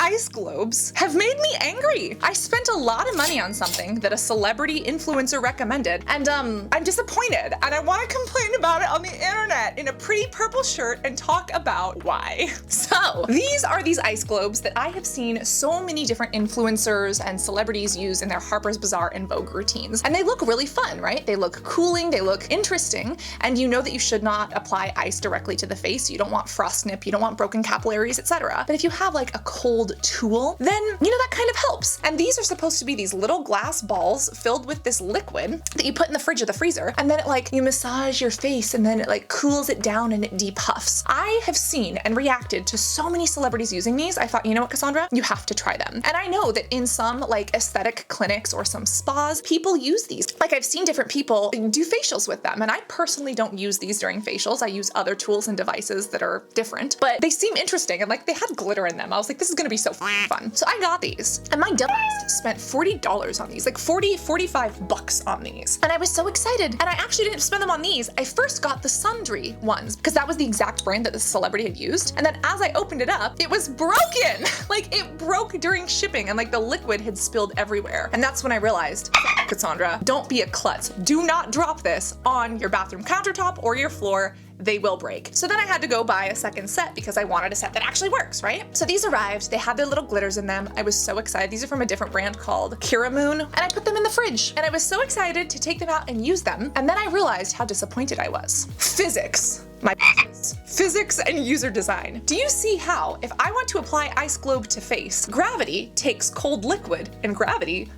ice globes have made me angry. I spent a lot of money on something that a celebrity influencer recommended, and I'm disappointed, and I want to complain about it on the internet in a pretty purple shirt and talk about why. So these are these ice globes that I have seen so many different influencers and celebrities use in their Harper's Bazaar and Vogue routines, and they look really fun, right? They look cooling, they look interesting, and you know that you should not apply ice directly to the face. You don't want frostnip, you don't want broken capillaries, etc. But if you have like a cold tool, then you know that kind of helps. And these are supposed to be these little glass balls filled with this liquid that you put in the fridge or the freezer, and then it like you massage your face and then it like cools it down and it depuffs. I have seen and reacted to so many celebrities using these. I thought, you know what, Cassandra, you have to try them. And I know that in some like aesthetic clinics or some spas, people use these. Like I've seen different people do facials with them, and I personally don't use these during facials. I use other tools and devices that are different, but they seem interesting, and like they had glitter in them. I was like, this is gonna be so fun. So I got these, and my dumbass spent $40 on these, like 45 bucks on these. And I was so excited, and I actually didn't spend them on these. I first got the Sundry ones because that was the exact brand that the celebrity had used. And then as I opened it up, it was broken. Like it broke during shipping, and like the liquid had spilled everywhere. And that's when I realized, Cassandra, don't be a klutz. Do not drop this on your bathroom countertop or your floor. They will break. So then I had to go buy a second set because I wanted a set that actually works, right? So these arrived, they had their little glitters in them. I was so excited. These are from a different brand called Kira Moon, and I put them in the fridge, and I was so excited to take them out and use them. And then I realized how disappointed I was. Physics. My business. Physics and user design. Do you see how, if I want to apply ice globe to face, gravity takes cold liquid, and gravity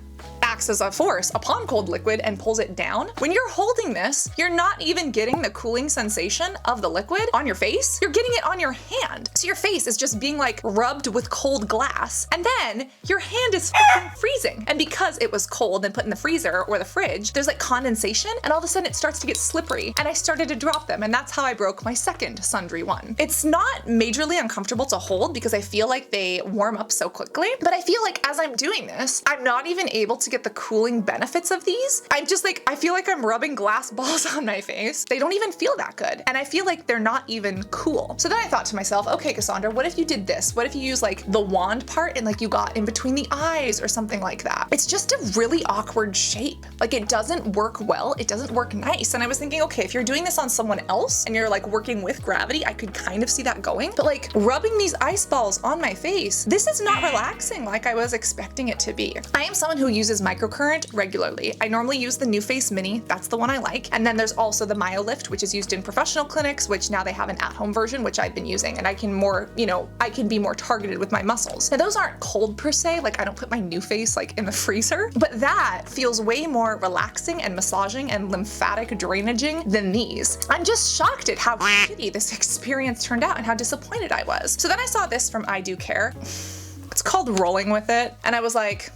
acts as a force upon cold liquid and pulls it down? When you're holding this, you're not even getting the cooling sensation of the liquid on your face. You're getting it on your hand. So your face is just being like rubbed with cold glass, and then your hand is fucking freezing. And because it was cold and put in the freezer or the fridge, there's like condensation, and all of a sudden it starts to get slippery, and I started to drop them, and that's how I broke my second Sundry one. It's not majorly uncomfortable to hold because I feel like they warm up so quickly, but I feel like as I'm doing this, I'm not even able to get the cooling benefits of these. I'm just like, I feel like I'm rubbing glass balls on my face. They don't even feel that good. And I feel like they're not even cool. So then I thought to myself, okay, Cassandra, what if you did this? What if you use like the wand part and like you got in between the eyes or something like that? It's just a really awkward shape. Like it doesn't work well. It doesn't work nice. And I was thinking, okay, if you're doing this on someone else and you're like working with gravity, I could kind of see that going. But like rubbing these ice balls on my face, this is not relaxing like I was expecting it to be. I am someone who uses microcurrent regularly. I normally use the NuFace Mini, that's the one I like. And then there's also the MyoLift, which is used in professional clinics, which now they have an at-home version, which I've been using, and I can more, you know, I can be more targeted with my muscles. Now those aren't cold per se, like I don't put my NuFace like in the freezer, but that feels way more relaxing and massaging and lymphatic drainaging than these. I'm just shocked at how shitty this experience turned out and how disappointed I was. So then I saw this from I Do Care. It's called Rolling With It, and I was like,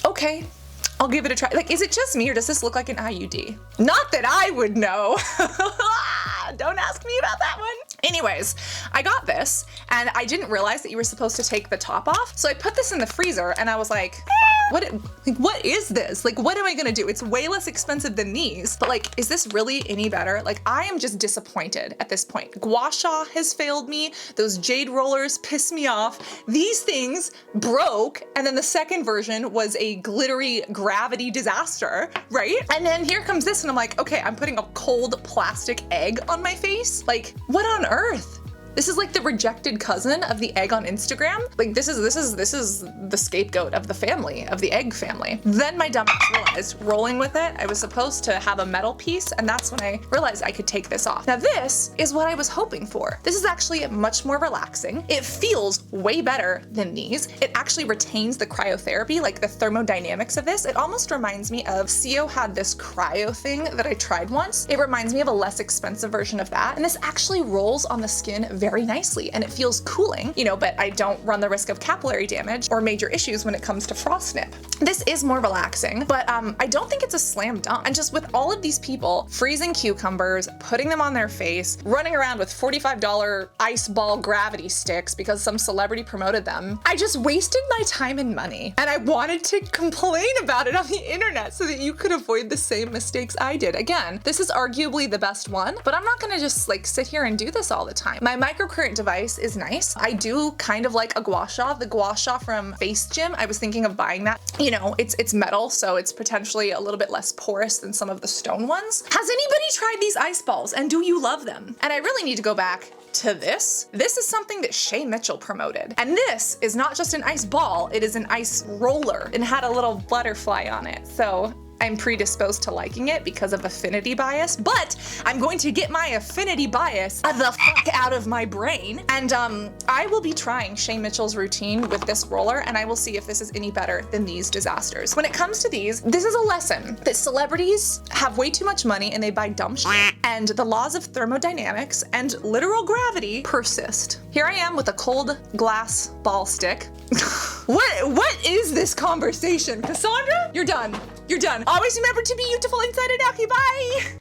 okay, I'll give it a try. Like, is it just me or does this look like an IUD? Not that I would know. Don't ask me about that one. Anyways, I got this and I didn't realize that you were supposed to take the top off. So I put this in the freezer and I was like, what is this? Like, what am I gonna do? It's way less expensive than these, but like, is this really any better? Like, I am just disappointed at this point. Gua Sha has failed me. Those jade rollers piss me off. These things broke, and then the second version was a glittery gravity disaster, right? And then here comes this, and I'm like, okay, I'm putting a cold plastic egg on my face. Like, what on earth? This is like the rejected cousin of the egg on Instagram. Like this is the scapegoat of the family, of the egg family. Then my dumbass realized, rolling with it, I was supposed to have a metal piece, and that's when I realized I could take this off. Now this is what I was hoping for. This is actually much more relaxing. It feels way better than these. It actually retains the cryotherapy, like the thermodynamics of this. It almost reminds me of, Sio had this cryo thing that I tried once. It reminds me of a less expensive version of that. And this actually rolls on the skin very nicely, and it feels cooling, you know, but I don't run the risk of capillary damage or major issues when it comes to frostnip. This is more relaxing, but I don't think it's a slam dunk. And just with all of these people freezing cucumbers, putting them on their face, running around with $45 ice ball gravity sticks because some celebrity promoted them, I just wasted my time and money. And I wanted to complain about it on the internet so that you could avoid the same mistakes I did. Again, this is arguably the best one, but I'm not gonna just like sit here and do this all the time. My microcurrent device is nice. I do kind of like a gua sha. The gua sha from Face Gym, I was thinking of buying that. You know, it's metal, so it's potentially a little bit less porous than some of the stone ones. Has anybody tried these ice balls, and do you love them? And I really need to go back to this. This is something that Shay Mitchell promoted. And this is not just an ice ball, it is an ice roller and had a little butterfly on it. So I'm predisposed to liking it because of affinity bias, but I'm going to get my affinity bias the fuck out of my brain. And I will be trying Shay Mitchell's routine with this roller, and I will see if this is any better than these disasters. When it comes to these, this is a lesson that celebrities have way too much money and they buy dumb shit, and the laws of thermodynamics and literal gravity persist. Here I am with a cold glass ball stick. What is this conversation? Cassandra, you're done. You're done. Always remember to be beautiful inside and out. Okay, bye.